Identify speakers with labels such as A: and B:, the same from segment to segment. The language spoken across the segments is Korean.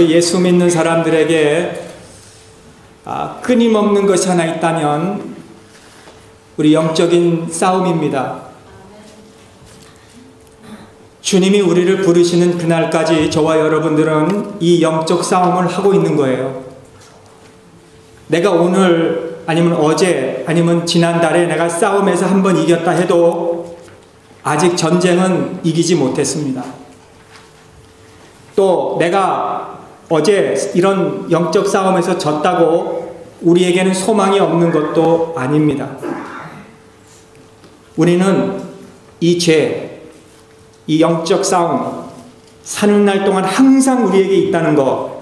A: 우리 예수 믿는 사람들에게 끊임없는 것이 하나 있다면 우리 영적인 싸움입니다. 주님이 우리를 부르시는 그날까지 저와 여러분들은 이 영적 싸움을 하고 있는 거예요. 내가 오늘 아니면 어제 아니면 지난달에 내가 싸움에서 한번 이겼다 해도 아직 전쟁은 이기지 못했습니다. 또 내가 어제 이런 영적 싸움에서 졌다고 우리에게는 소망이 없는 것도 아닙니다. 우리는 이 죄, 이 영적 싸움, 사는 날 동안 항상 우리에게 있다는 것,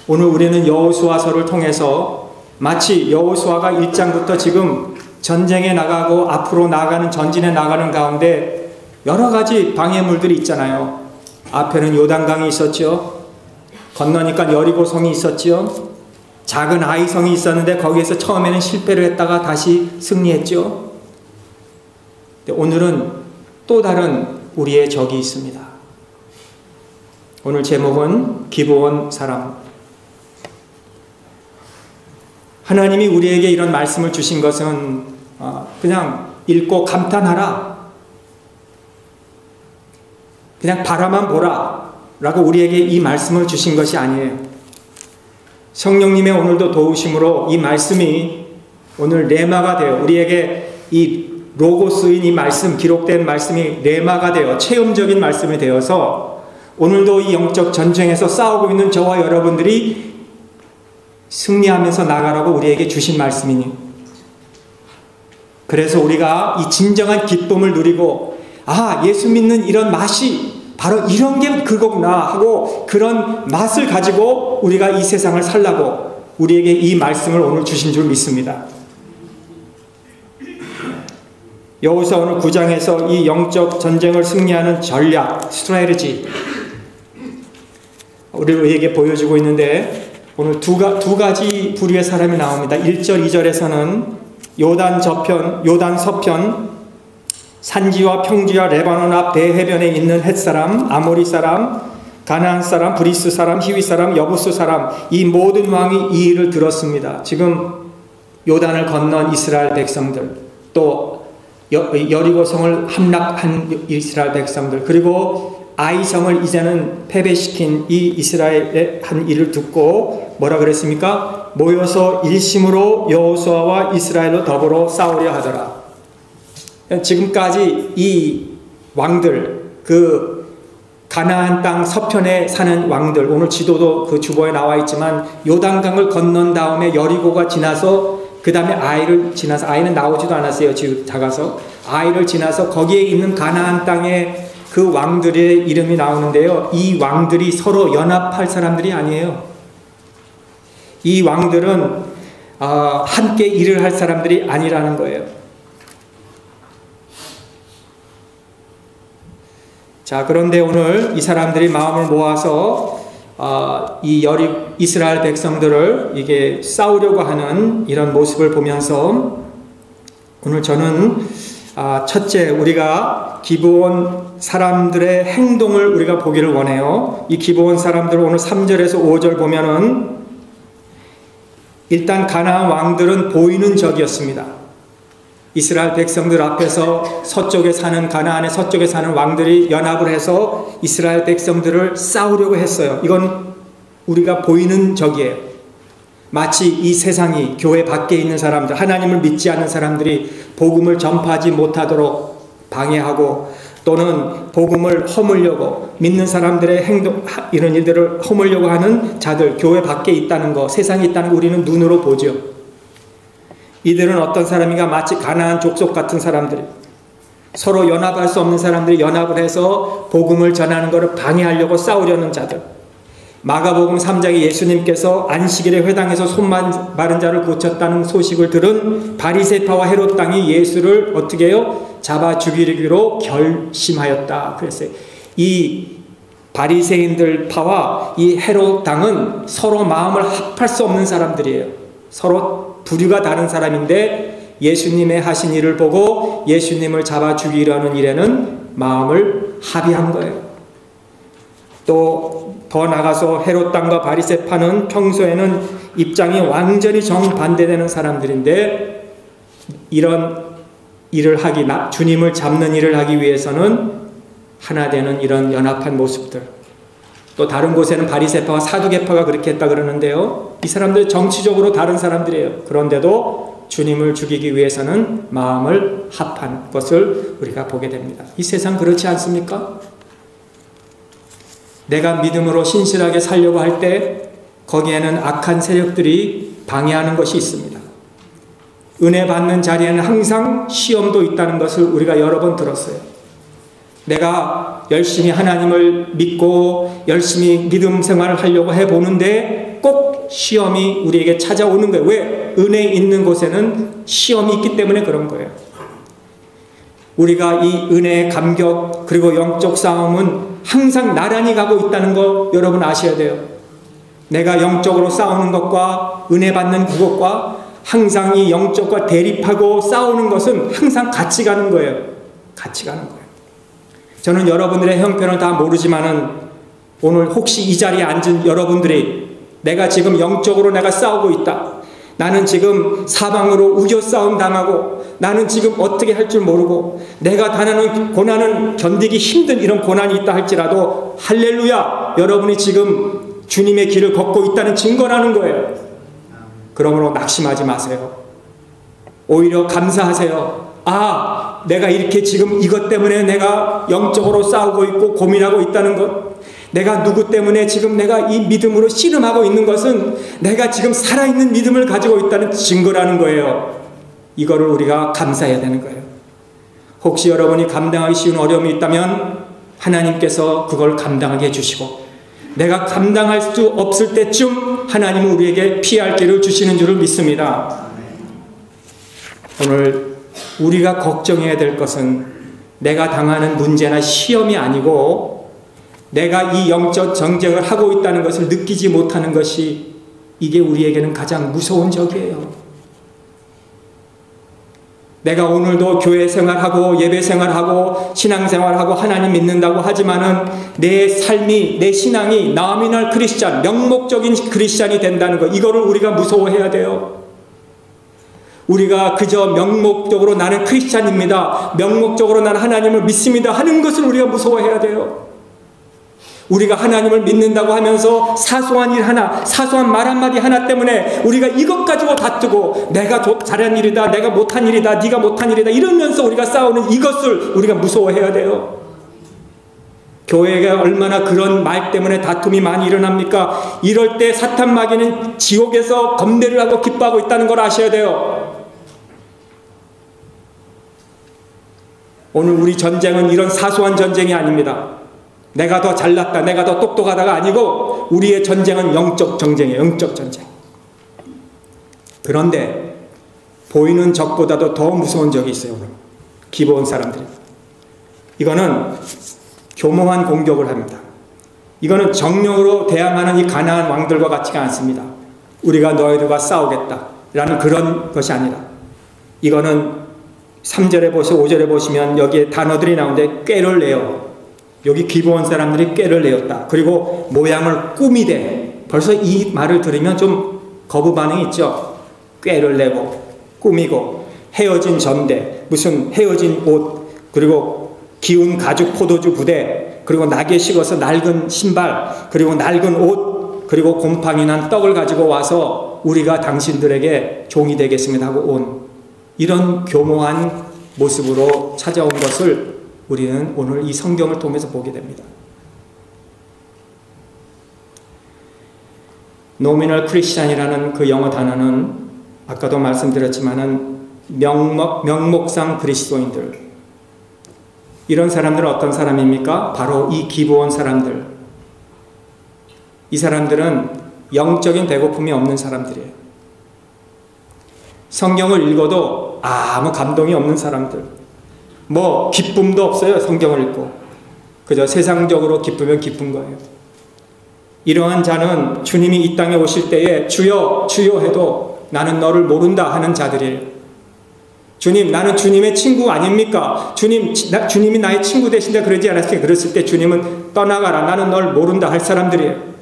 A: 오늘 우리는 여호수아서를 통해서 마치 여호수아가 1장부터 지금 전쟁에 나가고 앞으로 나가는 전진에 나가는 가운데 여러 가지 방해물들이 있잖아요. 앞에는 요단강이 있었죠. 건너니까 여리고성이 있었죠. 작은 아이성이 있었는데 거기에서 처음에는 실패를 했다가 다시 승리했죠. 오늘은 또 다른 우리의 적이 있습니다. 오늘 제목은 기브온 사람. 하나님이 우리에게 이런 말씀을 주신 것은 그냥 읽고 감탄하라, 그냥 바라만 보라 라고 우리에게 이 말씀을 주신 것이 아니에요. 성령님의 오늘도 도우심으로 이 말씀이 오늘 레마가 되어 우리에게 이 로고스인 이 말씀, 기록된 말씀이 레마가 되어 체험적인 말씀이 되어서 오늘도 이 영적 전쟁에서 싸우고 있는 저와 여러분들이 승리하면서 나가라고 우리에게 주신 말씀이니, 그래서 우리가 이 진정한 기쁨을 누리고 예수 믿는 이런 맛이 바로 이런 게 그거구나 하고 그런 맛을 가지고 우리가 이 세상을 살라고 우리에게 이 말씀을 오늘 주신 줄 믿습니다. 여호수아 오늘 9장에서 이 영적 전쟁을 승리하는 전략, 스트래티지 우리에게 보여주고 있는데, 오늘 두 가지 부류의 사람이 나옵니다. 1절, 2절에서는 요단 서편 산지와 평지와 레바논 앞 대해변에 있는 헷사람, 아모리 사람, 가나안 사람, 브리스 사람, 히위 사람, 여부스 사람, 이 모든 왕이 이 일을 들었습니다. 지금 요단을 건넌 이스라엘 백성들, 또 여리고성을 함락한 이스라엘 백성들, 그리고 아이성을 이제는 패배시킨 이 이스라엘의 한 일을 듣고 뭐라 그랬습니까? 모여서 일심으로 여호수아와 이스라엘로 더불어 싸우려 하더라. 지금까지 이 왕들, 그 가나안 땅 서편에 사는 왕들, 오늘 지도도 그 주보에 나와 있지만 요단강을 건넌 다음에 여리고가 지나서 그 다음에 아이를 지나서, 아이는 나오지도 않았어요. 지금 작아서 아이를 지나서 거기에 있는 가나안 땅에 그 왕들의 이름이 나오는데요. 이 왕들이 서로 연합할 사람들이 아니에요. 이 왕들은 함께 일을 할 사람들이 아니라는 거예요. 자, 그런데 오늘 이 사람들이 마음을 모아서 이스라엘 백성들을 이게 싸우려고 하는 이런 모습을 보면서 오늘 저는 첫째, 우리가 기브온 사람들의 행동을 우리가 보기를 원해요. 이 기브온 사람들 오늘 3절에서 5절 보면은 일단 가나안 왕들은 보이는 적이었습니다. 이스라엘 백성들 앞에서 서쪽에 사는, 가나안의 서쪽에 사는 왕들이 연합을 해서 이스라엘 백성들을 싸우려고 했어요. 이건 우리가 보이는 적이에요. 마치 이 세상이, 교회 밖에 있는 사람들, 하나님을 믿지 않는 사람들이 복음을 전파하지 못하도록 방해하고, 또는 복음을 허물려고, 믿는 사람들의 행동, 이런 일들을 허물려고 하는 자들, 교회 밖에 있다는 거, 세상에 있다는 거 우리는 눈으로 보죠. 이들은 어떤 사람인가? 마치 가나안 족속 같은 사람들, 서로 연합할 수 없는 사람들이 연합을 해서 복음을 전하는 것을 방해하려고 싸우려는 자들. 마가복음 3장에 예수님께서 안식일에 회당에서 손 마른 자를 고쳤다는 소식을 들은 바리새파와 헤롯 당이 예수를 어떻게 해요? 잡아 죽이기로 결심하였다 그랬어요. 이 바리새인들 파와 이 헤롯 당은 서로 마음을 합할 수 없는 사람들이에요. 서로 부류가 다른 사람인데 예수님의 하신 일을 보고 예수님을 잡아 죽이려는 일에는 마음을 합의한 거예요. 또 더 나가서 헤롯 당과 바리새파는 평소에는 입장이 완전히 정반대되는 사람들인데 이런 일을 주님을 잡는 일을 하기 위해서는 하나 되는 이런 연합한 모습들. 또 다른 곳에는 바리새파와 사두개파가 그렇게 했다 그러는데요. 이 사람들 정치적으로 다른 사람들이에요. 그런데도 주님을 죽이기 위해서는 마음을 합한 것을 우리가 보게 됩니다. 이 세상 그렇지 않습니까? 내가 믿음으로 신실하게 살려고 할 때 거기에는 악한 세력들이 방해하는 것이 있습니다. 은혜 받는 자리에는 항상 시험도 있다는 것을 우리가 여러 번 들었어요. 내가 열심히 하나님을 믿고 열심히 믿음 생활을 하려고 해보는데 꼭 시험이 우리에게 찾아오는 거예요. 왜? 은혜 있는 곳에는 시험이 있기 때문에 그런 거예요. 우리가 이 은혜의 감격 그리고 영적 싸움은 항상 나란히 가고 있다는 거 여러분 아셔야 돼요. 내가 영적으로 싸우는 것과 은혜 받는 그것과 항상 이 영적과 대립하고 싸우는 것은 항상 같이 가는 거예요. 같이 가는 거예요. 저는 여러분들의 형편을 다 모르지만은 오늘 혹시 이 자리에 앉은 여러분들이 내가 지금 영적으로 내가 싸우고 있다. 나는 지금 사방으로 우겨 싸움 당하고 나는 지금 어떻게 할 줄 모르고 내가 당하는 고난은 견디기 힘든 이런 고난이 있다 할지라도 할렐루야! 여러분이 지금 주님의 길을 걷고 있다는 증거라는 거예요. 그러므로 낙심하지 마세요. 오히려 감사하세요. 아, 내가 이렇게 지금 이것 때문에 내가 영적으로 싸우고 있고 고민하고 있다는 것, 내가 누구 때문에 지금 내가 이 믿음으로 씨름하고 있는 것은 내가 지금 살아있는 믿음을 가지고 있다는 증거라는 거예요. 이거를 우리가 감사해야 되는 거예요. 혹시 여러분이 감당하기 쉬운 어려움이 있다면 하나님께서 그걸 감당하게 해주시고 내가 감당할 수 없을 때쯤 하나님은 우리에게 피할 길을 주시는 줄을 믿습니다. 오늘 우리가 걱정해야 될 것은 내가 당하는 문제나 시험이 아니고 내가 이 영적 전쟁을 하고 있다는 것을 느끼지 못하는 것이 이게 우리에게는 가장 무서운 적이에요. 내가 오늘도 교회 생활하고 예배 생활하고 신앙 생활하고 하나님 믿는다고 하지만은 내 삶이 내 신앙이 나미널 크리스찬 명목적인 크리스찬이 된다는 것 이거를 우리가 무서워해야 돼요. 우리가 그저 명목적으로 나는 크리스찬입니다. 명목적으로 나는 하나님을 믿습니다 하는 것을 우리가 무서워해야 돼요. 우리가 하나님을 믿는다고 하면서 사소한 일 하나, 사소한 말 한마디 하나 때문에 우리가 이것 가지고 다투고 내가 잘한 일이다, 내가 못한 일이다, 네가 못한 일이다 이러면서 우리가 싸우는 이것을 우리가 무서워해야 돼요. 교회가 얼마나 그런 말 때문에 다툼이 많이 일어납니까? 이럴 때 사탄 마귀는 지옥에서 검대를 하고 기뻐하고 있다는 걸 아셔야 돼요. 오늘 우리 전쟁은 이런 사소한 전쟁이 아닙니다. 내가 더 잘났다, 내가 더 똑똑하다가 아니고 우리의 전쟁은 영적 전쟁이에요. 영적 전쟁. 그런데 보이는 적보다도 더 무서운 적이 있어요. 기브온 사람들이. 이거는 교묘한 공격을 합니다. 이거는 정령으로 대항하는 이 가나안 왕들과 같지가 않습니다. 우리가 너희들과 싸우겠다라는 그런 것이 아니라 이거는 3절에 보시고 5절에 보시면 여기에 단어들이 나오는데 꾀를 내요. 여기 기브온 사람들이 꾀를 내었다. 그리고 모양을 꾸미되 벌써 이 말을 들으면 좀 거부 반응이 있죠. 꾀를 내고 꾸미고 헤어진 전대 무슨 헤어진 옷 그리고 기운 가죽 포도주 부대 그리고 낙에 식어서 낡은 신발 그리고 낡은 옷 그리고 곰팡이 난 떡을 가지고 와서 우리가 당신들에게 종이 되겠습니다 하고 온 이런 교묘한 모습으로 찾아온 것을 우리는 오늘 이 성경을 통해서 보게 됩니다. 노미널 크리스찬이라는 그 영어 단어는 아까도 말씀드렸지만은 명목상 그리스도인들 이런 사람들은 어떤 사람입니까? 바로 이 기브온 사람들. 이 사람들은 영적인 배고픔이 없는 사람들이에요. 성경을 읽어도 아무 감동이 없는 사람들. 뭐 기쁨도 없어요. 성경을 읽고 그저 세상적으로 기쁘면 기쁜 거예요. 이러한 자는 주님이 이 땅에 오실 때에 주여 주여 해도 나는 너를 모른다 하는 자들이에요. 주님, 나는 주님의 친구 아닙니까? 주님이 나의 친구 되신다 그러지 않았어요? 그랬을 때 주님은 떠나가라. 나는 널 모른다 할 사람들이에요.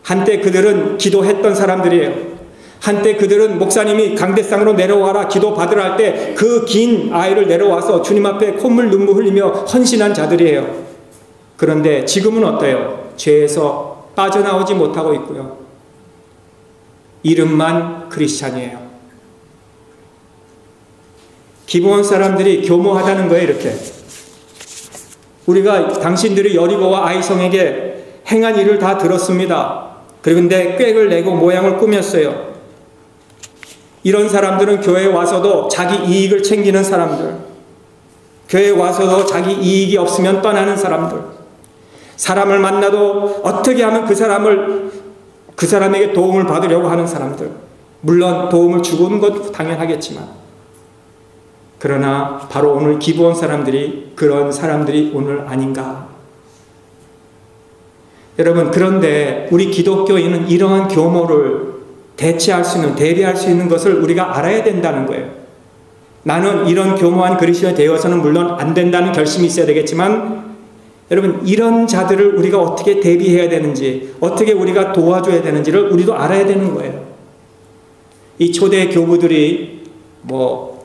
A: 한때 그들은 기도했던 사람들이에요. 한때 그들은 목사님이 강대상으로 내려와라 기도 받으라 할 때 그 긴 아이를 내려와서 주님 앞에 콧물 눈물 흘리며 헌신한 자들이에요. 그런데 지금은 어때요? 죄에서 빠져나오지 못하고 있고요. 이름만 크리스찬이에요. 기브온 사람들이 교모하다는 거예요. 이렇게 우리가 당신들이 여리고와 아이성에게 행한 일을 다 들었습니다. 그런데 꾀를 내고 모양을 꾸몄어요. 이런 사람들은 교회에 와서도 자기 이익을 챙기는 사람들, 교회에 와서도 자기 이익이 없으면 떠나는 사람들, 사람을 만나도 어떻게 하면 그 사람에게 도움을 받으려고 하는 사람들, 물론 도움을 주는 것도 당연하겠지만, 그러나 바로 오늘 기브온 사람들이 그런 사람들이 오늘 아닌가. 여러분, 그런데 우리 기독교인은 이러한 교모를 대비할 수 있는 것을 우리가 알아야 된다는 거예요. 나는 이런 교모한 그리스도인이 되어서는 물론 안 된다는 결심이 있어야 되겠지만, 여러분, 이런 자들을 우리가 어떻게 대비해야 되는지, 어떻게 우리가 도와줘야 되는지를 우리도 알아야 되는 거예요. 이 초대 교부들이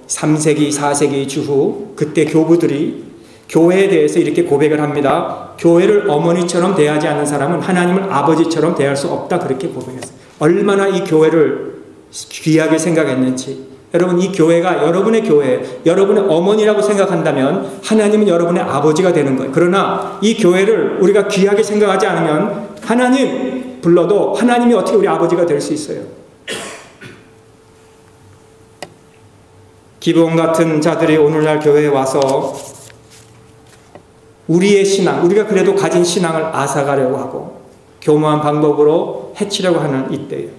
A: 3세기, 4세기 주후 그때 교부들이 교회에 대해서 이렇게 고백을 합니다. 교회를 어머니처럼 대하지 않는 사람은 하나님을 아버지처럼 대할 수 없다. 그렇게 고백했어요. 얼마나 이 교회를 귀하게 생각했는지. 여러분, 이 교회가 여러분의 교회, 여러분의 어머니라고 생각한다면 하나님은 여러분의 아버지가 되는 거예요. 그러나 이 교회를 우리가 귀하게 생각하지 않으면 하나님 불러도 하나님이 어떻게 우리 아버지가 될 수 있어요? 기브온 같은 자들이 오늘날 교회에 와서 우리의 신앙, 우리가 그래도 가진 신앙을 앗아가려고 하고 교모한 방법으로 해치려고 하는 이때예요.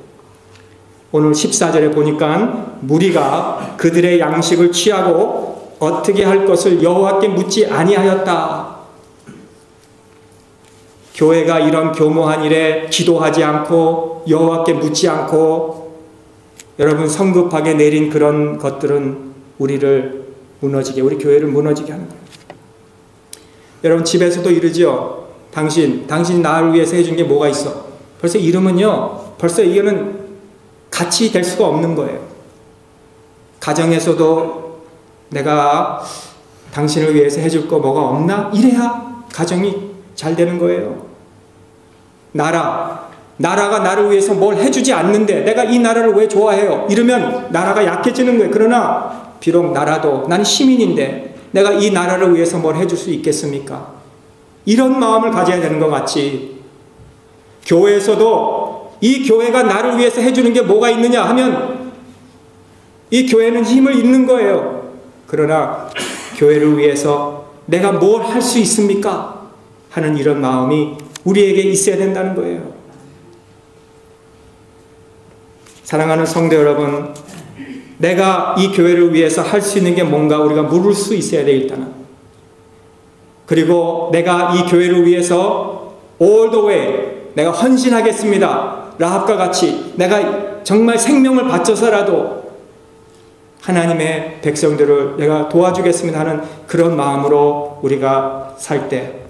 A: 오늘 14절에 보니까 무리가 그들의 양식을 취하고 어떻게 할 것을 여호와께 묻지 아니하였다. 교회가 이런 교모한 일에 기도하지 않고 여호와께 묻지 않고 여러분 성급하게 내린 그런 것들은 우리 교회를 무너지게 하는 거예요. 여러분 집에서도 이러죠. 당신 나를 위해서 해준 게 뭐가 있어? 벌써 이러면요. 벌써 이거는 같이 될 수가 없는 거예요. 가정에서도 내가 당신을 위해서 해줄 거 뭐가 없나? 이래야 가정이 잘 되는 거예요. 나라가 나를 위해서 뭘 해주지 않는데 내가 이 나라를 왜 좋아해요? 이러면 나라가 약해지는 거예요. 그러나 비록 나라도 난 시민인데 내가 이 나라를 위해서 뭘 해줄 수 있겠습니까? 이런 마음을 가져야 되는 것 같이 교회에서도 이 교회가 나를 위해서 해주는 게 뭐가 있느냐 하면 이 교회는 힘을 잃는 거예요. 그러나 교회를 위해서 내가 뭘 할 수 있습니까? 하는 이런 마음이 우리에게 있어야 된다는 거예요. 사랑하는 성도 여러분, 내가 이 교회를 위해서 할 수 있는 게 뭔가 우리가 물을 수 있어야 돼. 일단은. 그리고 내가 이 교회를 위해서 all the way 내가 헌신하겠습니다. 라합과 같이 내가 정말 생명을 바쳐서라도 하나님의 백성들을 내가 도와주겠습니다 하는 그런 마음으로 우리가 살 때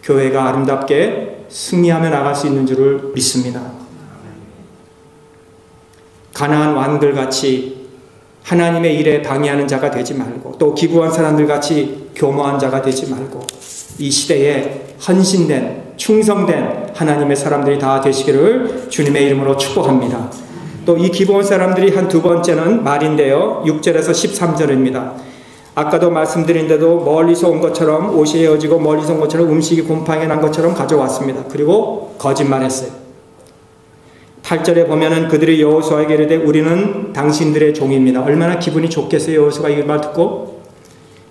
A: 교회가 아름답게 승리하며 나갈 수 있는 줄을 믿습니다. 가나안 왕들같이 하나님의 일에 방해하는 자가 되지 말고 또 기구한 사람들같이 교모한 자가 되지 말고 이 시대에 헌신된 충성된 하나님의 사람들이 다 되시기를 주님의 이름으로 축복합니다. 또 이 기브온 사람들이 한 두 번째는 말인데요. 6절에서 13절입니다. 아까도 말씀드린 대로 멀리서 온 것처럼 옷이 헤어지고 멀리서 온 것처럼 음식이 곰팡이 난 것처럼 가져왔습니다. 그리고 거짓말했어요. 8절에 보면은 그들이 여호수아에게 이르되 우리는 당신들의 종입니다. 얼마나 기분이 좋겠어요. 여호수아가 이 말 듣고.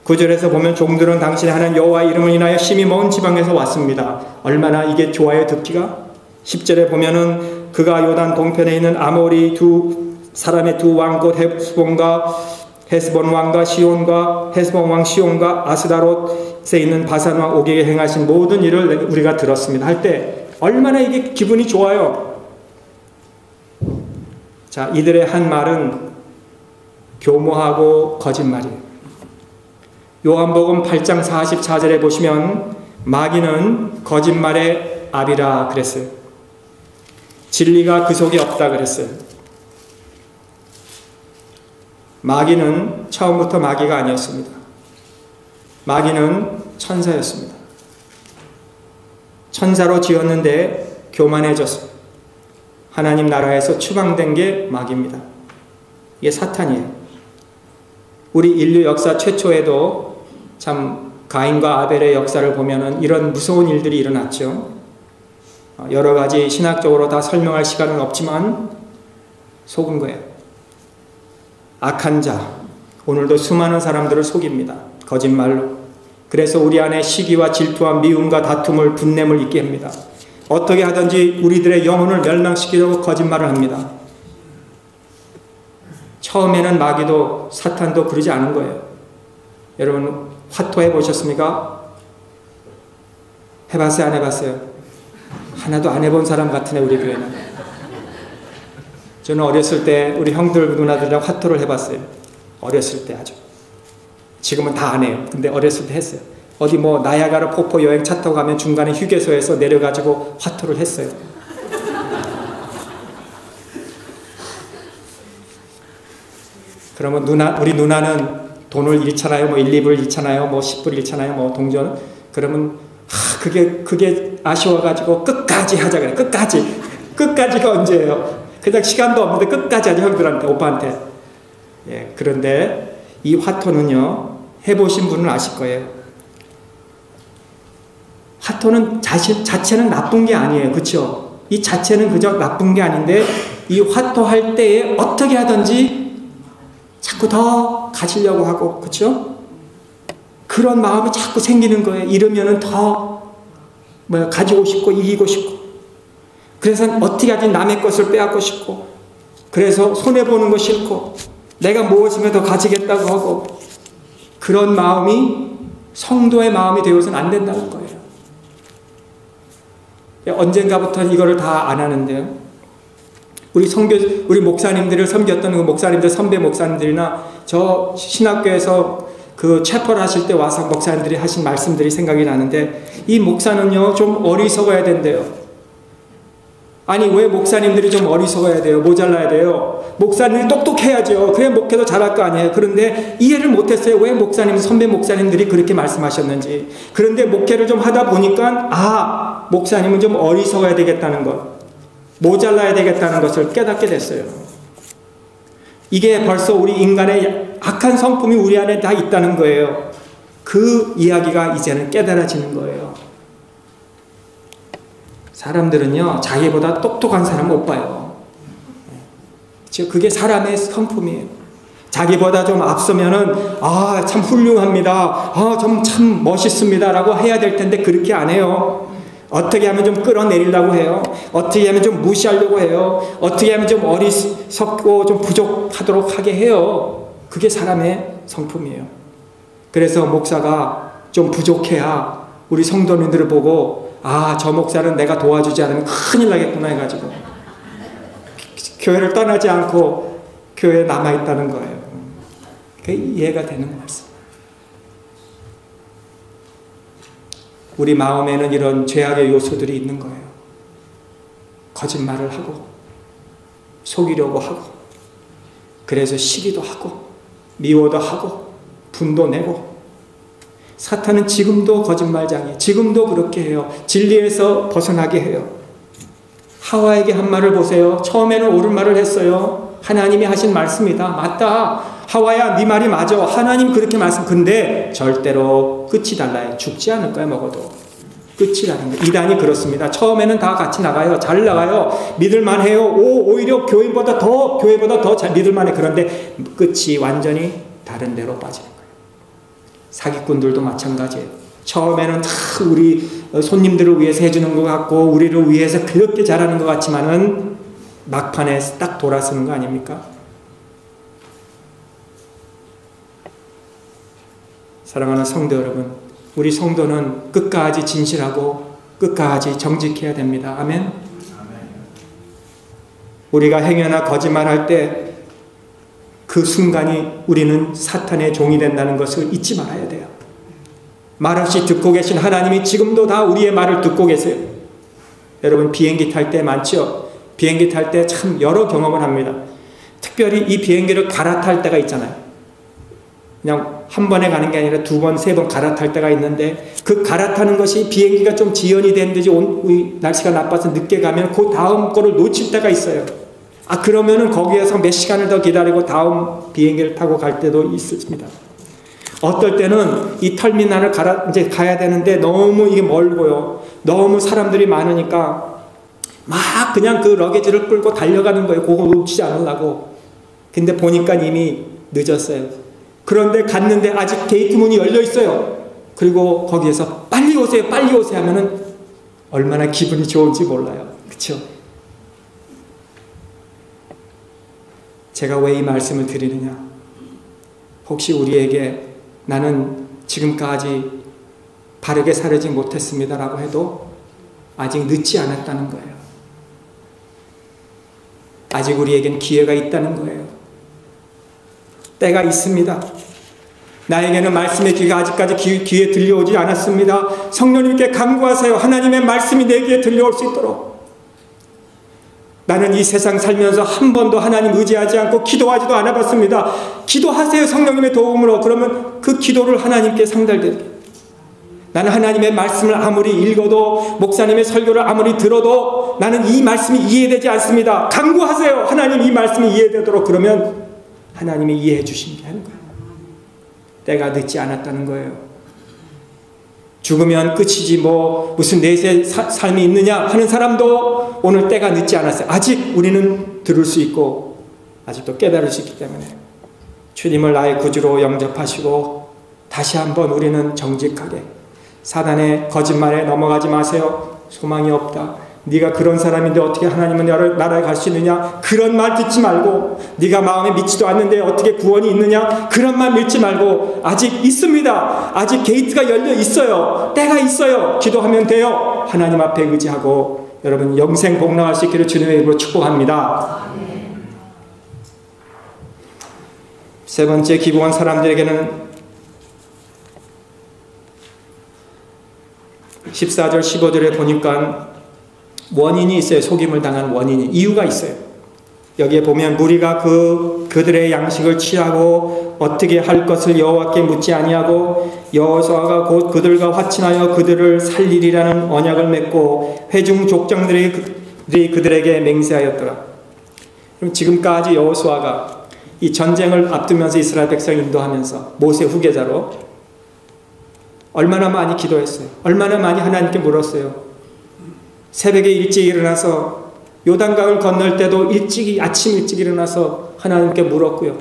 A: 9절에서 보면 종들은 당신의 하나님 여호와의 이름을 인하여 심히 먼 지방에서 왔습니다. 얼마나 이게 좋아요 듣기가. 10절에 보면은 그가 요단 동편에 있는 아모리 사람의 두 왕 곧 헤스본 왕과 시온과 헤스본 왕 시온과 아스다롯에 있는 바산 왕 옥에게 행하신 모든 일을 우리가 들었습니다. 할 때 얼마나 이게 기분이 좋아요. 자, 이들의 한 말은 교모하고 거짓말이에요. 요한복음 8장 44절에 보시면 마귀는 거짓말의 아비라 그랬어요. 진리가 그 속에 없다 그랬어요. 마귀는 처음부터 마귀가 아니었습니다. 마귀는 천사였습니다. 천사로 지었는데 교만해졌어요. 하나님 나라에서 추방된 게 마귀입니다. 이게 사탄이에요. 우리 인류 역사 최초에도 참 가인과 아벨의 역사를 보면은 이런 무서운 일들이 일어났죠. 여러 가지 신학적으로 다 설명할 시간은 없지만 속은 거예요. 악한 자, 오늘도 수많은 사람들을 속입니다. 거짓말로. 그래서 우리 안에 시기와 질투와 미움과 다툼을 분냄을 있게 합니다. 어떻게 하든지 우리들의 영혼을 멸망시키려고 거짓말을 합니다. 처음에는 마귀도 사탄도 그러지 않은 거예요. 여러분 화토 해보셨습니까? 해봤어요? 안 해봤어요? 하나도 안 해본 사람 같으네 우리 교회는. 저는 어렸을 때 우리 형들 누나들이랑 화토를 해봤어요. 어렸을 때 아주. 지금은 다 안 해요. 근데 어렸을 때 했어요. 어디 뭐 나야가라 폭포 여행 차 타고 가면 중간에 휴게소에서 내려가지고 화토를 했어요. 그러면 우리 누나는 돈을 잃잖아요. 뭐 1, 2불 잃잖아요. 뭐 10불 잃잖아요. 뭐 동전. 그러면 그게 아쉬워가지고 끝까지 하자 그래. 끝까지가 언제예요? 그냥 시간도 없는데 끝까지 하자 형들한테 오빠한테. 예, 그런데 이 화토는요. 해보신 분은 아실 거예요. 화토는 자체는 나쁜 게 아니에요. 그렇죠? 이 자체는 그저 나쁜 게 아닌데 이 화토 할 때에 어떻게 하든지 자꾸 더 가지려고 하고, 그렇죠? 그런 마음이 자꾸 생기는 거예요. 이러면은 더 가지고 싶고 이기고 싶고. 그래서 어떻게 하든 남의 것을 빼앗고 싶고, 그래서 손해 보는 거 싫고, 내가 무엇이면 더 가지겠다고 하고, 그런 마음이 성도의 마음이 되어서는 안 된다는 거예요. 언젠가부터 이거를 다 안 하는데요. 우리 목사님들을 섬겼던 그 목사님들, 선배 목사님들이나 저 신학교에서 그 채플 하실 때 와서 목사님들이 하신 말씀들이 생각이 나는데, 이 목사는요, 좀 어리석어야 된대요. 아니, 왜 목사님들이 좀 어리석어야 돼요? 모자라야 돼요? 목사님이 똑똑해야죠. 그래야 목회도 잘할 거 아니에요. 그런데 이해를 못했어요. 왜 선배 목사님들이 그렇게 말씀하셨는지. 그런데 목회를 좀 하다 보니까, 목사님은 좀 어리석어야 되겠다는 것. 모자라야 되겠다는 것을 깨닫게 됐어요. 이게 벌써 우리 인간의 악한 성품이 우리 안에 다 있다는 거예요. 그 이야기가 이제는 깨달아지는 거예요. 사람들은요, 자기보다 똑똑한 사람 못 봐요. 그게 사람의 성품이에요. 자기보다 좀 앞서면은, 참 훌륭합니다. 참 멋있습니다. 라고 해야 될 텐데, 그렇게 안 해요. 어떻게 하면 좀 끌어내리려고 해요. 어떻게 하면 좀 무시하려고 해요. 어떻게 하면 좀 어리석고 좀 부족하도록 하게 해요. 그게 사람의 성품이에요. 그래서 목사가 좀 부족해야 우리 성도님들을 보고, 저 목사는 내가 도와주지 않으면 큰일 나겠구나 해가지고 교회를 떠나지 않고 교회에 남아있다는 거예요. 그게 이해가 되는 말씀. 우리 마음에는 이런 죄악의 요소들이 있는 거예요. 거짓말을 하고, 속이려고 하고, 그래서 시기도 하고, 미워도 하고, 분도 내고. 사탄은 지금도 거짓말장이에요. 지금도 그렇게 해요. 진리에서 벗어나게 해요. 하와에게 한 말을 보세요. 처음에는 옳은 말을 했어요. 하나님이 하신 말씀이다. 맞다. 하와야, 네 말이 맞아. 하나님 그렇게 말씀. 근데 절대로 끝이 달라요. 죽지 않을 거야, 먹어도. 끝이 나는 거예요. 이단이 그렇습니다. 처음에는 다 같이 나가요. 잘 나가요. 믿을만 해요. 오히려 교회보다 더 잘 믿을만 해. 그런데 끝이 완전히 다른 데로 빠지는 거예요. 사기꾼들도 마찬가지예요. 처음에는 다 우리 손님들을 위해서 해주는 것 같고, 우리를 위해서 그렇게 잘하는 것 같지만은 막판에 딱 돌아서는 거 아닙니까? 사랑하는 성도 여러분, 우리 성도는 끝까지 진실하고 끝까지 정직해야 됩니다. 아멘? 우리가 행여나 거짓말할 때 그 순간이 우리는 사탄의 종이 된다는 것을 잊지 말아야 돼요. 말없이 듣고 계신 하나님이 지금도 다 우리의 말을 듣고 계세요. 여러분 비행기 탈 때 많죠? 비행기 탈 때 참 여러 경험을 합니다. 특별히 이 비행기를 갈아탈 때가 있잖아요. 그냥 한 번에 가는 게 아니라 두 번, 세 번 갈아탈 때가 있는데 그 갈아타는 것이 비행기가 좀 지연이 됐는지 날씨가 나빠서 늦게 가면 그 다음 거를 놓칠 때가 있어요. 그러면은 거기에서 몇 시간을 더 기다리고 다음 비행기를 타고 갈 때도 있습니다. 어떨 때는 이 터미널을 이제 가야 되는데 너무 이게 멀고요. 너무 사람들이 많으니까 막 그냥 그 러게지를 끌고 달려가는 거예요. 그거 놓치지 않으려고. 근데 보니까 이미 늦었어요. 그런데 갔는데 아직 게이트 문이 열려 있어요. 그리고 거기에서 빨리 오세요, 빨리 오세요 하면은 얼마나 기분이 좋은지 몰라요. 그렇죠? 제가 왜 이 말씀을 드리느냐? 혹시 우리에게 나는 지금까지 바르게 살지 못했습니다라고 해도 아직 늦지 않았다는 거예요. 아직 우리에겐 기회가 있다는 거예요. 때가 있습니다. 나에게는 말씀의 귀가 아직까지 귀에 들려오지 않았습니다. 성령님께 간구하세요. 하나님의 말씀이 내 귀에 들려올 수 있도록. 나는 이 세상 살면서 한 번도 하나님 의지하지 않고 기도하지도 않아봤습니다. 기도하세요. 성령님의 도움으로. 그러면 그 기도를 하나님께 상달드릴게요. 나는 하나님의 말씀을 아무리 읽어도 목사님의 설교를 아무리 들어도 나는 이 말씀이 이해되지 않습니다. 간구하세요. 하나님 이 말씀이 이해되도록. 그러면 하나님이 이해해 주신게 하는 거예요. 때가 늦지 않았다는 거예요. 죽으면 끝이지 무슨 내세 삶이 있느냐 하는 사람도 오늘 때가 늦지 않았어요. 아직 우리는 들을 수 있고 아직도 깨달을 수 있기 때문에 주님을 나의 구주로 영접하시고 다시 한번 우리는 정직하게 사단의 거짓말에 넘어가지 마세요. 소망이 없다. 네가 그런 사람인데 어떻게 하나님은 나라에 갈 수 있느냐? 그런 말 듣지 말고 네가 마음에 믿지도 않는데 어떻게 구원이 있느냐? 그런 말 믿지 말고 아직 있습니다. 아직 게이트가 열려 있어요. 때가 있어요. 기도하면 돼요. 하나님 앞에 의지하고 여러분 영생 복락할 수 있기를 주님의 이름으로 축복합니다. 세 번째 기부한 사람들에게는 14절 15절에 보니까 원인이 있어요. 속임을 당한 원인이. 이유가 있어요. 여기에 보면 무리가 그들의 양식을 취하고 어떻게 할 것을 여호와께 묻지 아니하고 여호수아가 곧 그들과 화친하여 그들을 살리리라는 언약을 맺고 회중 족장들이 그들에게 맹세하였더라. 그럼 지금까지 여호수아가 이 전쟁을 앞두면서 이스라엘 백성 인도하면서 모세 후계자로 얼마나 많이 기도했어요. 얼마나 많이 하나님께 물었어요. 새벽에 일찍 일어나서 요단강을 건널 때도 아침 일찍 일어나서 하나님께 물었고요.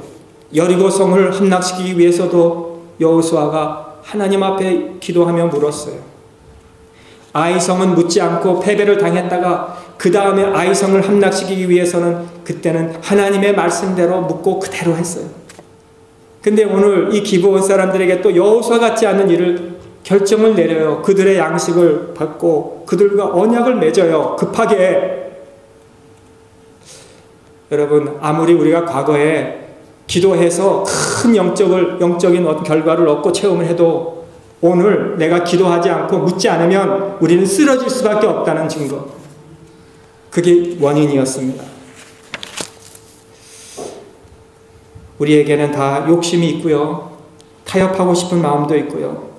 A: 여리고 성을 함락시키기 위해서도 여호수아가 하나님 앞에 기도하며 물었어요. 아이성은 묻지 않고 패배를 당했다가 그 다음에 아이성을 함락시키기 위해서는 그때는 하나님의 말씀대로 묻고 그대로 했어요. 근데 오늘 이 기브온 사람들에게 또 여호수아 같지 않은 일을 결정을 내려요. 그들의 양식을 받고 그들과 언약을 맺어요. 급하게. 여러분 아무리 우리가 과거에 기도해서 큰 영적인 어떤 결과를 얻고 체험을 해도 오늘 내가 기도하지 않고 묻지 않으면 우리는 쓰러질 수밖에 없다는 증거. 그게 원인이었습니다. 우리에게는 다 욕심이 있고요. 타협하고 싶은 마음도 있고요.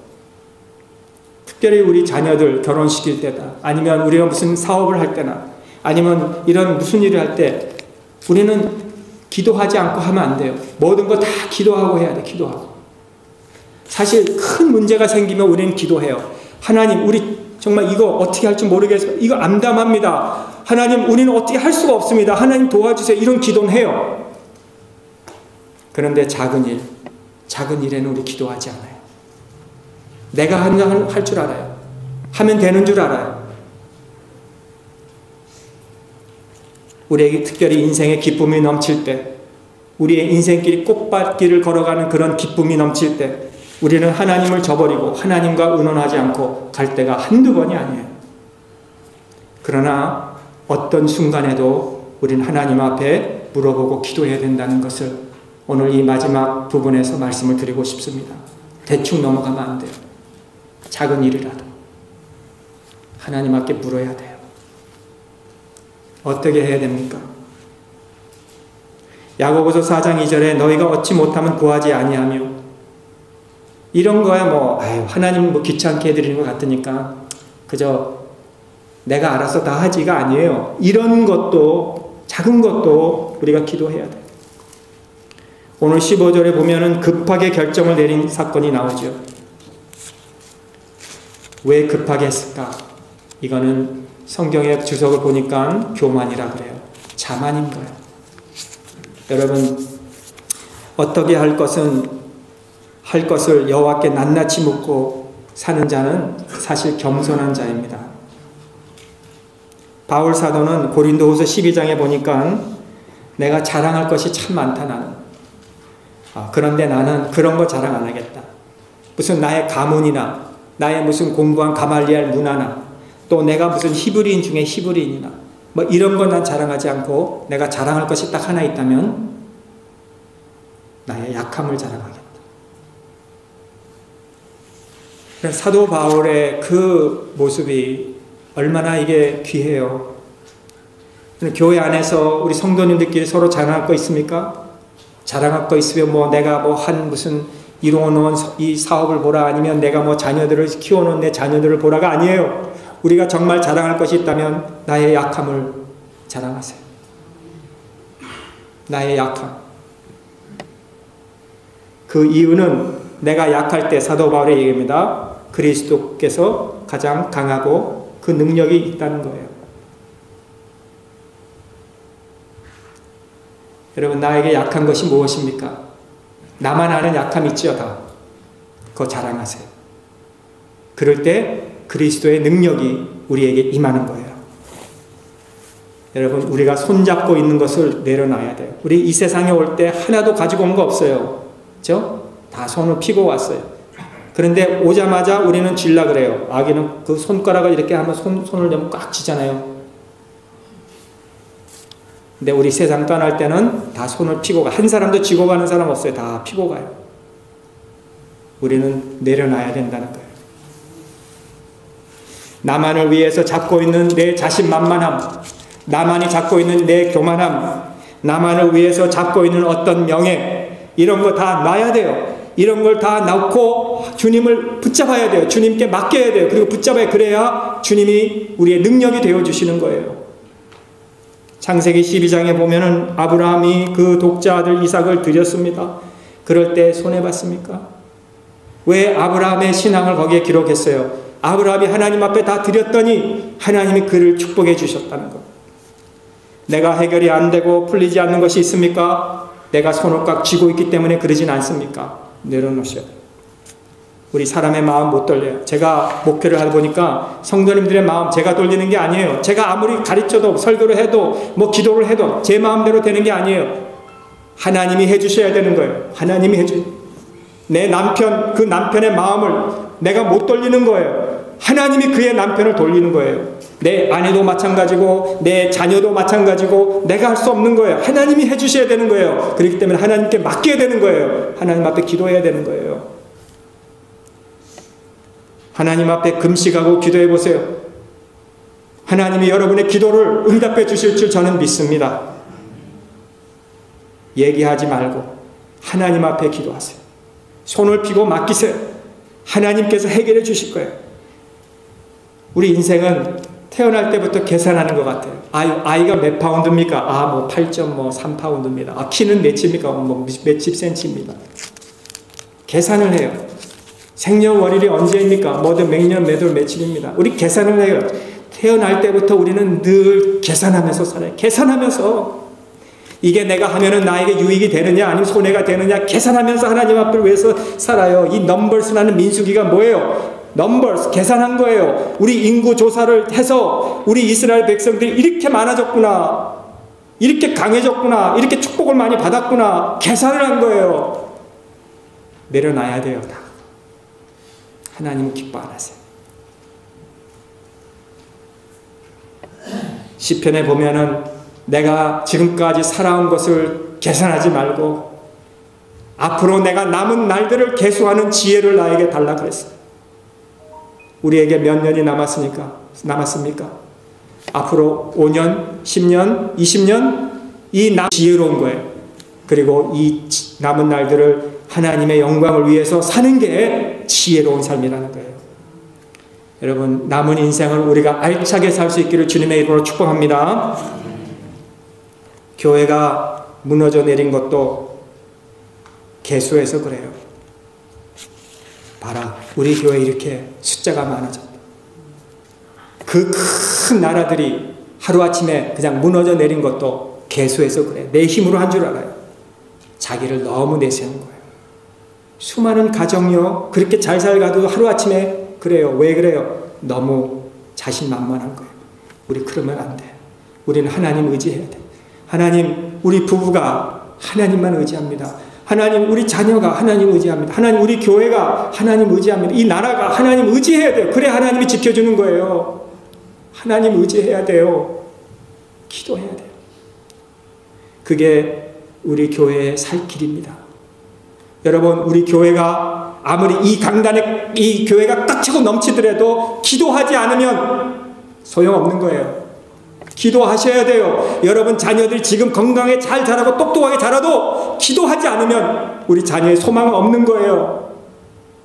A: 특별히 우리 자녀들 결혼시킬 때다. 아니면 우리가 무슨 사업을 할 때나 아니면 이런 무슨 일을 할 때 우리는 기도하지 않고 하면 안 돼요. 모든 거 다 기도하고 해야 돼. 기도하고. 사실 큰 문제가 생기면 우리는 기도해요. 하나님 우리 정말 이거 어떻게 할지 모르겠어요. 이거 암담합니다. 하나님 우리는 어떻게 할 수가 없습니다. 하나님 도와주세요. 이런 기도는 해요. 그런데 작은 일에는 우리 기도하지 않아요. 내가 할 줄 알아요. 하면 되는 줄 알아요. 우리에게 특별히 인생의 기쁨이 넘칠 때, 우리의 인생길이 꽃밭길을 걸어가는 그런 기쁨이 넘칠 때 우리는 하나님을 저버리고 하나님과 의논하지 않고 갈 때가 한두 번이 아니에요. 그러나 어떤 순간에도 우리는 하나님 앞에 물어보고 기도해야 된다는 것을 오늘 이 마지막 부분에서 말씀을 드리고 싶습니다. 대충 넘어가면 안 돼요. 작은 일이라도 하나님 앞에 물어야 돼요. 어떻게 해야 됩니까? 야고보서 4장 2절에 너희가 얻지 못하면 구하지 아니하며, 이런 거야 하나님 귀찮게 해드리는 것 같으니까 그저 내가 알아서 다 하지가 아니에요. 이런 것도, 작은 것도 우리가 기도해야 돼요. 오늘 15절에 보면은 급하게 결정을 내린 사건이 나오죠. 왜 급하게 했을까? 이거는 성경의 주석을 보니까 교만이라 그래요. 자만인 거예요. 여러분, 어떻게 할 것을 여호와께 낱낱이 묻고 사는 자는 사실 겸손한 자입니다. 바울 사도는 고린도후서 12장에 보니까 내가 자랑할 것이 참 많다 나는. 그런데 나는 그런 거 자랑 안 하겠다. 무슨 나의 가문이나 나의 무슨 공부한 가말리알 문화나 또 내가 무슨 히브리인 중에 히브리인이나 이런 건 난 자랑하지 않고 내가 자랑할 것이 딱 하나 있다면 나의 약함을 자랑하겠다. 사도 바울의 그 모습이 얼마나 이게 귀해요. 교회 안에서 우리 성도님들끼리 서로 자랑할 거 있습니까? 자랑할 거 있으면 내가 무슨 이루어놓은 이 사업을 보라, 아니면 내가 자녀들을 키워놓은 내 자녀들을 보라가 아니에요. 우리가 정말 자랑할 것이 있다면 나의 약함을 자랑하세요. 나의 약함. 그 이유는 내가 약할 때 사도 바울의 얘기입니다. 그리스도께서 가장 강하고 그 능력이 있다는 거예요. 여러분, 나에게 약한 것이 무엇입니까? 나만 아는 약함 있지요, 다. 그거 자랑하세요. 그럴 때 그리스도의 능력이 우리에게 임하는 거예요. 여러분, 우리가 손잡고 있는 것을 내려놔야 돼요. 우리 이 세상에 올 때 하나도 가지고 온 거 없어요. 그렇죠? 다 손을 피고 왔어요. 그런데 오자마자 우리는 질라 그래요. 아기는 그 손가락을 이렇게 하면 손을 너무 꽉 쥐잖아요. 근데 우리 세상 떠날 때는 다 손을 피고 한 사람도 쥐고 가는 사람 없어요. 다 피고 가요. 우리는 내려놔야 된다는 거예요. 나만을 위해서 잡고 있는 내 자신만만함, 나만이 잡고 있는 내 교만함, 나만을 위해서 잡고 있는 어떤 명예, 이런 거 다 놔야 돼요. 이런 걸 다 놓고 주님을 붙잡아야 돼요. 주님께 맡겨야 돼요. 그리고 붙잡아야, 그래야 주님이 우리의 능력이 되어주시는 거예요. 창세기 12장에 보면은 아브라함이 그 독자 아들 이삭을 드렸습니다. 그럴 때 손해봤습니까? 왜 아브라함의 신앙을 거기에 기록했어요? 아브라함이 하나님 앞에 다 드렸더니 하나님이 그를 축복해 주셨다는 것. 내가 해결이 안 되고 풀리지 않는 것이 있습니까? 내가 손을 꽉 쥐고 있기 때문에 그러진 않습니까? 내려놓으셔야 돼요. 우리 사람의 마음 못 돌려요. 제가 목회를 하다 보니까 성도님들의 마음 제가 돌리는 게 아니에요. 제가 아무리 가르쳐도 설교를 해도 기도를 해도 제 마음대로 되는 게 아니에요. 하나님이 해주셔야 되는 거예요. 하나님이 내 남편, 그 남편의 마음을 내가 못 돌리는 거예요. 하나님이 그의 남편을 돌리는 거예요. 내 아내도 마찬가지고 내 자녀도 마찬가지고 내가 할 수 없는 거예요. 하나님이 해주셔야 되는 거예요. 그렇기 때문에 하나님께 맡겨야 되는 거예요. 하나님 앞에 기도해야 되는 거예요. 하나님 앞에 금식하고 기도해 보세요. 하나님이 여러분의 기도를 응답해 주실 줄 저는 믿습니다. 얘기하지 말고 하나님 앞에 기도하세요. 손을 피고 맡기세요. 하나님께서 해결해 주실 거예요. 우리 인생은 태어날 때부터 계산하는 것 같아요. 아이가 몇 파운드입니까? 8.3파운드입니다. 키는 몇입니까? 몇십 센치입니다. 계산을 해요. 생년월일이 언제입니까? 몇년 몇월 며칠입니다. 우리 계산을 해요. 태어날 때부터 우리는 늘 계산하면서 살아요. 계산하면서 이게 내가 하면은 나에게 유익이 되느냐 아니면 손해가 되느냐 계산하면서 하나님 앞을 위해서 살아요. 이 넘버스라는 민수기가 뭐예요? 넘버스, 계산한 거예요. 우리 인구 조사를 해서 우리 이스라엘 백성들이 이렇게 많아졌구나, 이렇게 강해졌구나, 이렇게 축복을 많이 받았구나, 계산을 한 거예요. 내려놔야 돼요. 다. 하나님은 기뻐 안 하세요. 시편에 보면은 내가 지금까지 살아온 것을 계산하지 말고 앞으로 내가 남은 날들을 계수하는 지혜를 나에게 달라 그랬어요. 우리에게 몇 년이 남았습니까? 앞으로 5년, 10년, 20년 이 지혜로운 거예요. 그리고 이 남은 날들을 하나님의 영광을 위해서 사는 게 지혜로운 삶이라는 거예요. 여러분, 남은 인생을 우리가 알차게 살 수 있기를 주님의 이름으로 축복합니다. 교회가 무너져 내린 것도 개수해서 그래요. 봐라, 우리 교회 이렇게 숫자가 많아졌다. 그 큰 나라들이 하루아침에 그냥 무너져 내린 것도 개수해서 그래. 내 힘으로 한 줄 알아요. 자기를 너무 내세우는 거예요. 수많은 가정이요, 그렇게 잘 살가도 하루아침에 그래요. 왜 그래요? 너무 자신만만한 거예요. 우리 그러면 안 돼. 우리는 하나님 의지해야 돼. 하나님, 우리 부부가 하나님만 의지합니다. 하나님, 우리 자녀가 하나님 의지합니다. 하나님, 우리 교회가 하나님 의지합니다. 이 나라가 하나님 의지해야 돼요. 그래 하나님이 지켜주는 거예요. 하나님 의지해야 돼요. 기도해야 돼요. 그게 우리 교회의 살 길입니다. 여러분, 우리 교회가 아무리 이 강단에 이 교회가 딱 차고 넘치더라도 기도하지 않으면 소용없는 거예요. 기도하셔야 돼요. 여러분 자녀들 지금 건강하게 잘 자라고 똑똑하게 자라도 기도하지 않으면 우리 자녀의 소망은 없는 거예요.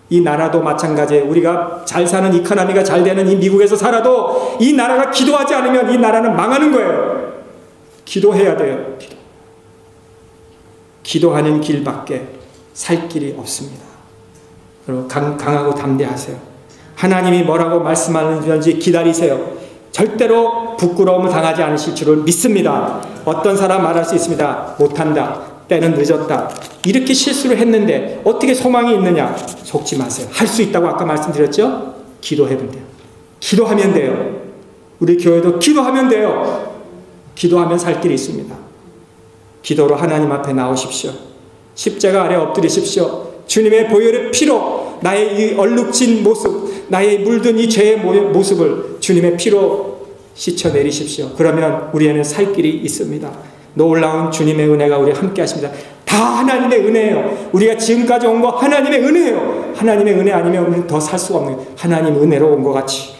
A: 이 나라도 마찬가지예요. 우리가 잘 사는 이코노미가 잘 되는 이 미국에서 살아도 이 나라가 기도하지 않으면 이 나라는 망하는 거예요. 기도해야 돼요. 기도하는 길밖에 살 길이 없습니다. 여러분 강하고 담대하세요. 하나님이 뭐라고 말씀하는지 기다리세요. 절대로 부끄러움을 당하지 않으실 줄을 믿습니다. 어떤 사람 말할 수 있습니다. 못한다. 때는 늦었다. 이렇게 실수를 했는데 어떻게 소망이 있느냐? 속지 마세요. 할 수 있다고 아까 말씀드렸죠? 기도해보면 돼요. 기도하면 돼요. 우리 교회도 기도하면 돼요. 기도하면 살 길이 있습니다. 기도로 하나님 앞에 나오십시오. 십자가 아래 엎드리십시오. 주님의 보혈의 피로 나의 이 얼룩진 모습, 나의 물든 이 죄의 모습을 주님의 피로 씻어내리십시오. 그러면 우리에는 살 길이 있습니다. 놀라운 주님의 은혜가 우리 함께 하십니다. 다 하나님의 은혜예요. 우리가 지금까지 온 거 하나님의 은혜예요. 하나님의 은혜 아니면 우리는 더 살 수가 없는 거예요. 하나님 은혜로 온 것 같이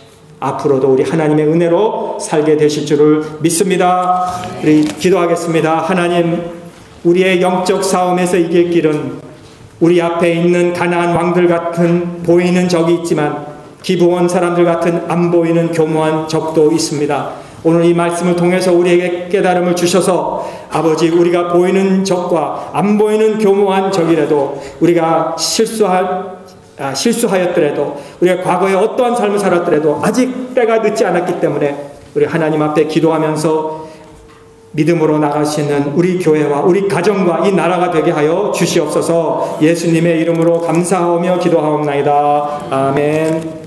A: 앞으로도 우리 하나님의 은혜로 살게 되실 줄을 믿습니다. 우리 기도하겠습니다. 하나님, 우리의 영적 싸움에서 이길 길은 우리 앞에 있는 가나안 왕들 같은 보이는 적이 있지만 기브온 사람들 같은 안 보이는 교묘한 적도 있습니다. 오늘 이 말씀을 통해서 우리에게 깨달음을 주셔서 아버지, 우리가 보이는 적과 안 보이는 교묘한 적이라도 우리가 실수하였더라도 우리가 과거에 어떠한 삶을 살았더라도 아직 때가 늦지 않았기 때문에 우리 하나님 앞에 기도하면서 믿음으로 나갈 수 있는 우리 교회와 우리 가정과 이 나라가 되게 하여 주시옵소서. 예수님의 이름으로 감사하며 기도하옵나이다. 아멘.